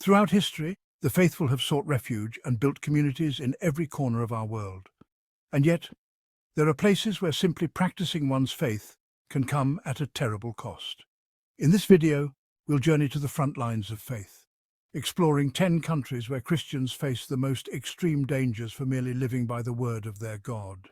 Throughout history, the faithful have sought refuge and built communities in every corner of our world. And yet, there are places where simply practicing one's faith can come at a terrible cost. In this video, we'll journey to the front lines of faith, exploring 10 countries where Christians face the most extreme dangers for merely living by the word of their God.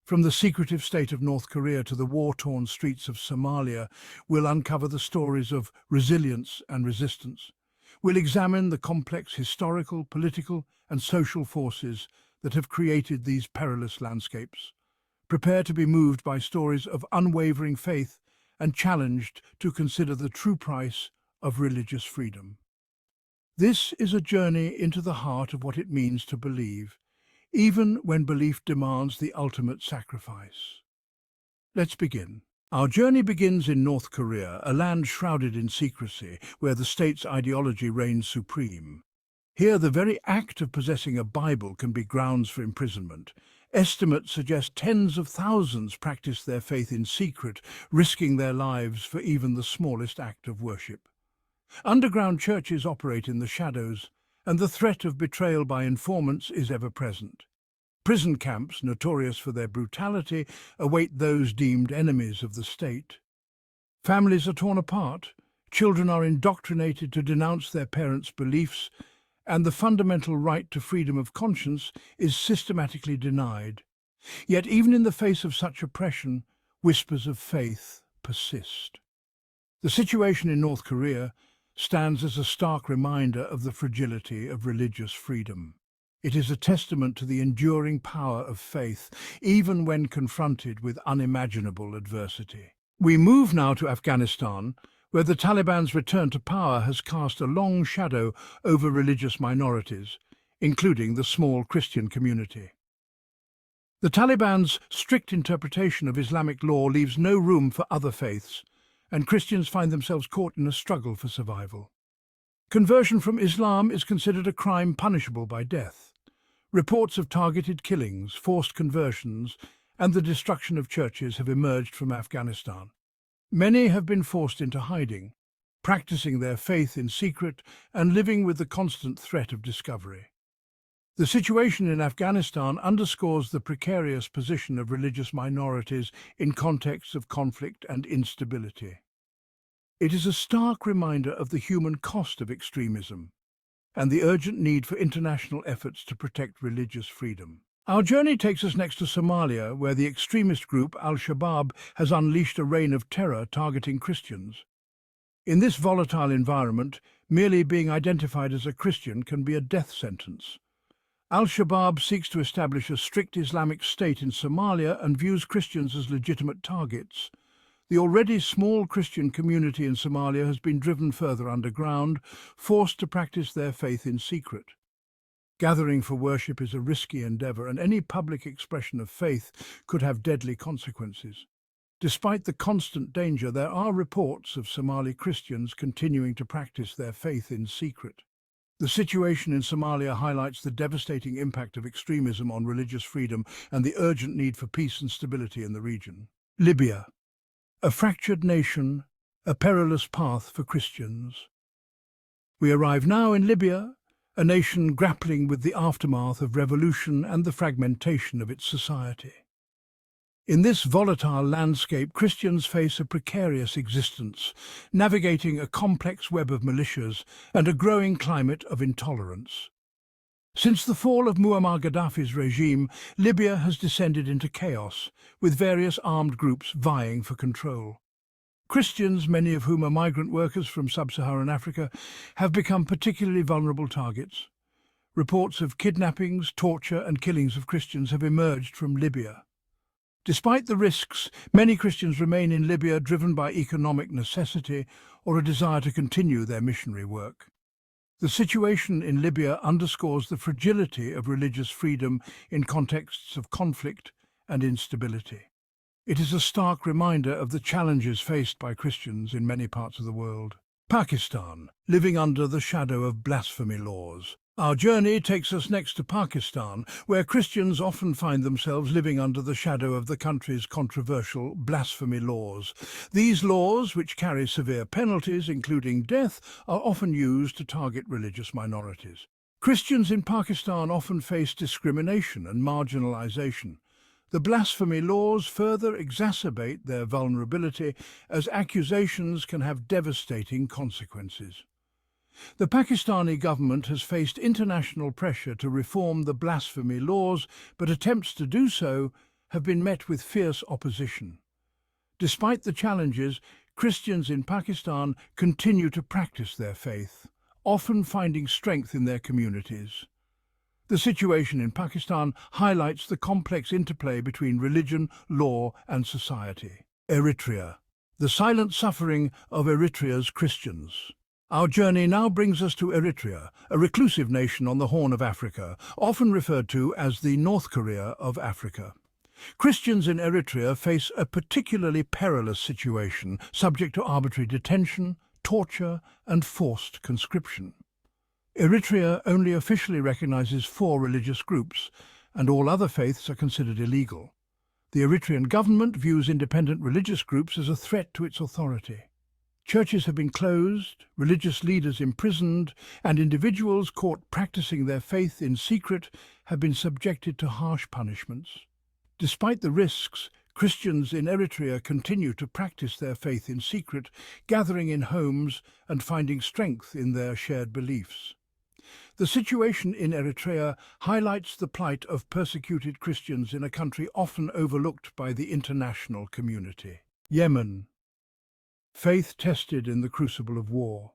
From the secretive state of North Korea to the war-torn streets of Somalia, we'll uncover the stories of resilience and resistance. We'll examine the complex historical, political, and social forces that have created these perilous landscapes. Prepare to be moved by stories of unwavering faith and challenged to consider the true price of religious freedom. This is a journey into the heart of what it means to believe, even when belief demands the ultimate sacrifice. Let's begin. Our journey begins in North Korea, a land shrouded in secrecy, where the state's ideology reigns supreme. Here, the very act of possessing a Bible can be grounds for imprisonment. Estimates suggest tens of thousands practice their faith in secret, risking their lives for even the smallest act of worship. Underground churches operate in the shadows, and the threat of betrayal by informants is ever present. Prison camps, notorious for their brutality, await those deemed enemies of the state. Families are torn apart, children are indoctrinated to denounce their parents' beliefs, and the fundamental right to freedom of conscience is systematically denied. Yet even in the face of such oppression, whispers of faith persist. The situation in North Korea stands as a stark reminder of the fragility of religious freedom. It is a testament to the enduring power of faith, even when confronted with unimaginable adversity. We move now to Afghanistan, where the Taliban's return to power has cast a long shadow over religious minorities, including the small Christian community. The Taliban's strict interpretation of Islamic law leaves no room for other faiths, and Christians find themselves caught in a struggle for survival. Conversion from Islam is considered a crime punishable by death. Reports of targeted killings, forced conversions, and the destruction of churches have emerged from Afghanistan. Many have been forced into hiding, practicing their faith in secret and living with the constant threat of discovery. The situation in Afghanistan underscores the precarious position of religious minorities in contexts of conflict and instability. It is a stark reminder of the human cost of extremism and the urgent need for international efforts to protect religious freedom. Our journey takes us next to Somalia, where the extremist group Al-Shabaab has unleashed a reign of terror targeting Christians. In this volatile environment, merely being identified as a Christian can be a death sentence. Al-Shabaab seeks to establish a strict Islamic state in Somalia and views Christians as legitimate targets. The already small Christian community in Somalia has been driven further underground, forced to practice their faith in secret. Gathering for worship is a risky endeavor, and any public expression of faith could have deadly consequences. Despite the constant danger, there are reports of Somali Christians continuing to practice their faith in secret. The situation in Somalia highlights the devastating impact of extremism on religious freedom and the urgent need for peace and stability in the region. Libya. A fractured nation, a perilous path for Christians. We arrive now in Libya, a nation grappling with the aftermath of revolution and the fragmentation of its society. In this volatile landscape, Christians face a precarious existence, navigating a complex web of militias and a growing climate of intolerance. Since the fall of Muammar Gaddafi's regime, Libya has descended into chaos, with various armed groups vying for control. Christians, many of whom are migrant workers from sub-Saharan Africa, have become particularly vulnerable targets. Reports of kidnappings, torture and killings of Christians have emerged from Libya. Despite the risks, many Christians remain in Libya driven by economic necessity or a desire to continue their missionary work. The situation in Libya underscores the fragility of religious freedom in contexts of conflict and instability. It is a stark reminder of the challenges faced by Christians in many parts of the world. Pakistan, living under the shadow of blasphemy laws. Our journey takes us next to Pakistan, where Christians often find themselves living under the shadow of the country's controversial blasphemy laws. These laws, which carry severe penalties, including death, are often used to target religious minorities. Christians in Pakistan often face discrimination and marginalization. The blasphemy laws further exacerbate their vulnerability, as accusations can have devastating consequences. The Pakistani government has faced international pressure to reform the blasphemy laws, but attempts to do so have been met with fierce opposition. Despite the challenges, Christians in Pakistan continue to practice their faith, often finding strength in their communities. The situation in Pakistan highlights the complex interplay between religion, law, and society. Eritrea, the silent suffering of Eritrea's Christians. Our journey now brings us to Eritrea, a reclusive nation on the Horn of Africa, often referred to as the North Korea of Africa. Christians in Eritrea face a particularly perilous situation, subject to arbitrary detention, torture, and forced conscription. Eritrea only officially recognizes 4 religious groups, and all other faiths are considered illegal. The Eritrean government views independent religious groups as a threat to its authority. Churches have been closed, religious leaders imprisoned, and individuals caught practicing their faith in secret have been subjected to harsh punishments. Despite the risks, Christians in Eritrea continue to practice their faith in secret, gathering in homes and finding strength in their shared beliefs. The situation in Eritrea highlights the plight of persecuted Christians in a country often overlooked by the international community. Yemen. Faith tested in the crucible of war.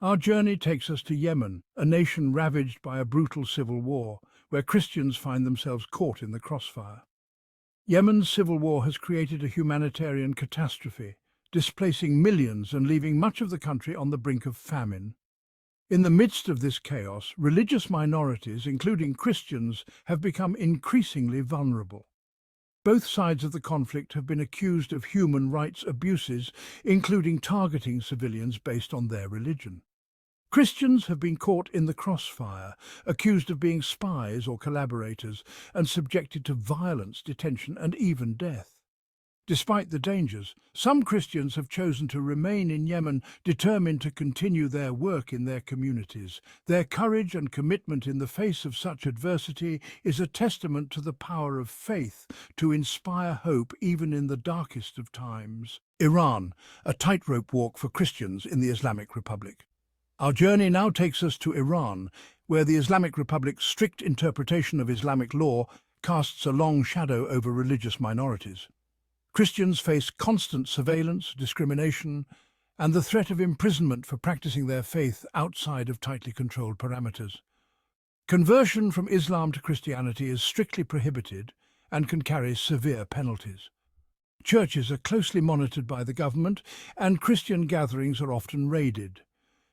Our journey takes us to Yemen, a nation ravaged by a brutal civil war, where Christians find themselves caught in the crossfire. Yemen's civil war has created a humanitarian catastrophe, displacing millions and leaving much of the country on the brink of famine. In the midst of this chaos, religious minorities, including Christians, have become increasingly vulnerable. Both sides of the conflict have been accused of human rights abuses, including targeting civilians based on their religion. Christians have been caught in the crossfire, accused of being spies or collaborators, and subjected to violence, detention, and even death. Despite the dangers, some Christians have chosen to remain in Yemen, determined to continue their work in their communities. Their courage and commitment in the face of such adversity is a testament to the power of faith to inspire hope even in the darkest of times. Iran, a tightrope walk for Christians in the Islamic Republic. Our journey now takes us to Iran, where the Islamic Republic's strict interpretation of Islamic law casts a long shadow over religious minorities. Christians face constant surveillance, discrimination, and the threat of imprisonment for practicing their faith outside of tightly controlled parameters. Conversion from Islam to Christianity is strictly prohibited and can carry severe penalties. Churches are closely monitored by the government, and Christian gatherings are often raided.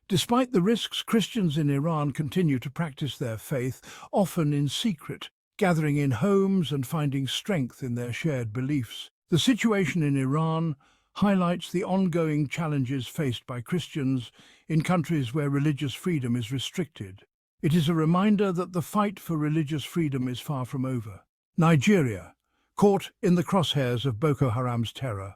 Despite the risks, Christians in Iran continue to practice their faith, often in secret, gathering in homes and finding strength in their shared beliefs. The situation in Iran highlights the ongoing challenges faced by Christians in countries where religious freedom is restricted. It is a reminder that the fight for religious freedom is far from over. Nigeria, caught in the crosshairs of Boko Haram's terror.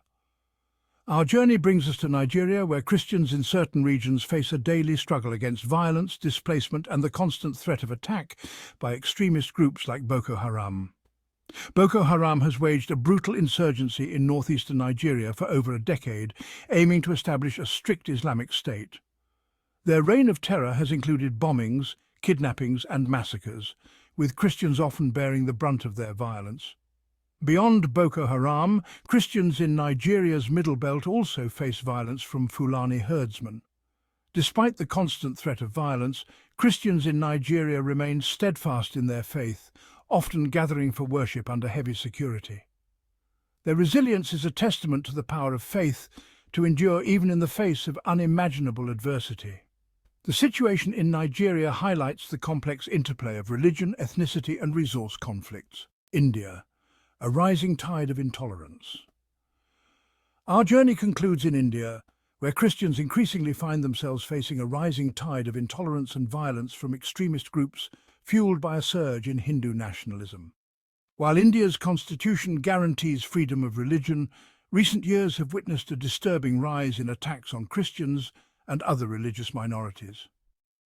Our journey brings us to Nigeria, where Christians in certain regions face a daily struggle against violence, displacement, and the constant threat of attack by extremist groups like Boko Haram. Boko Haram has waged a brutal insurgency in northeastern Nigeria for over a decade, aiming to establish a strict Islamic state. Their reign of terror has included bombings, kidnappings, and massacres, with Christians often bearing the brunt of their violence. Beyond Boko Haram, Christians in Nigeria's Middle Belt also face violence from Fulani herdsmen. Despite the constant threat of violence, Christians in Nigeria remain steadfast in their faith, often gathering for worship under heavy security. Their resilience is a testament to the power of faith to endure even in the face of unimaginable adversity. The situation in Nigeria highlights the complex interplay of religion, ethnicity, and resource conflicts. India, a rising tide of intolerance. Our journey concludes in India, where Christians increasingly find themselves facing a rising tide of intolerance and violence from extremist groups fueled by a surge in Hindu nationalism. While India's constitution guarantees freedom of religion, recent years have witnessed a disturbing rise in attacks on Christians and other religious minorities.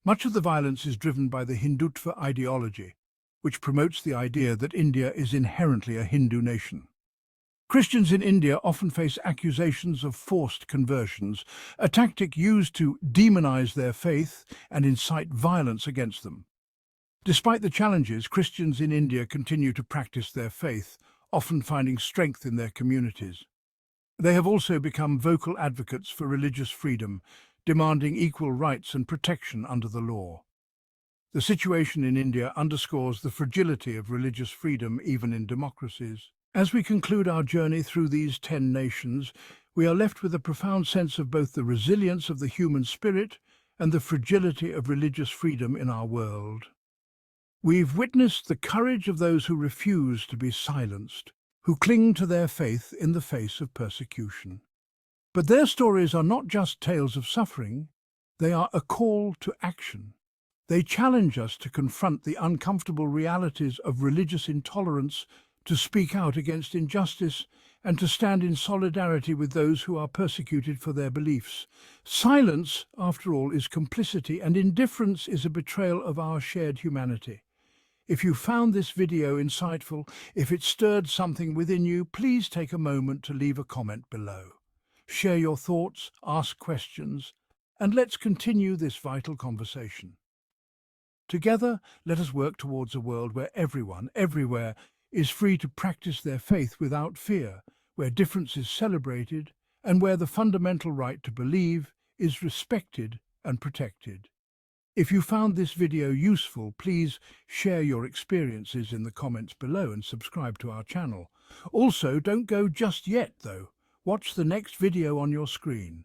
Much of the violence is driven by the Hindutva ideology, which promotes the idea that India is inherently a Hindu nation. Christians in India often face accusations of forced conversions, a tactic used to demonize their faith and incite violence against them. Despite the challenges, Christians in India continue to practice their faith, often finding strength in their communities. They have also become vocal advocates for religious freedom, demanding equal rights and protection under the law. The situation in India underscores the fragility of religious freedom even in democracies. As we conclude our journey through these 10 nations, we are left with a profound sense of both the resilience of the human spirit and the fragility of religious freedom in our world. We've witnessed the courage of those who refuse to be silenced, who cling to their faith in the face of persecution. But their stories are not just tales of suffering, they are a call to action. They challenge us to confront the uncomfortable realities of religious intolerance, to speak out against injustice, and to stand in solidarity with those who are persecuted for their beliefs. Silence, after all, is complicity, and indifference is a betrayal of our shared humanity. If you found this video insightful, if it stirred something within you, please take a moment to leave a comment below. Share your thoughts, ask questions, and let's continue this vital conversation. Together, let us work towards a world where everyone, everywhere, is free to practice their faith without fear, where difference is celebrated, and where the fundamental right to believe is respected and protected. If you found this video useful, please share your experiences in the comments below and subscribe to our channel. Also, don't go just yet, though. Watch the next video on your screen.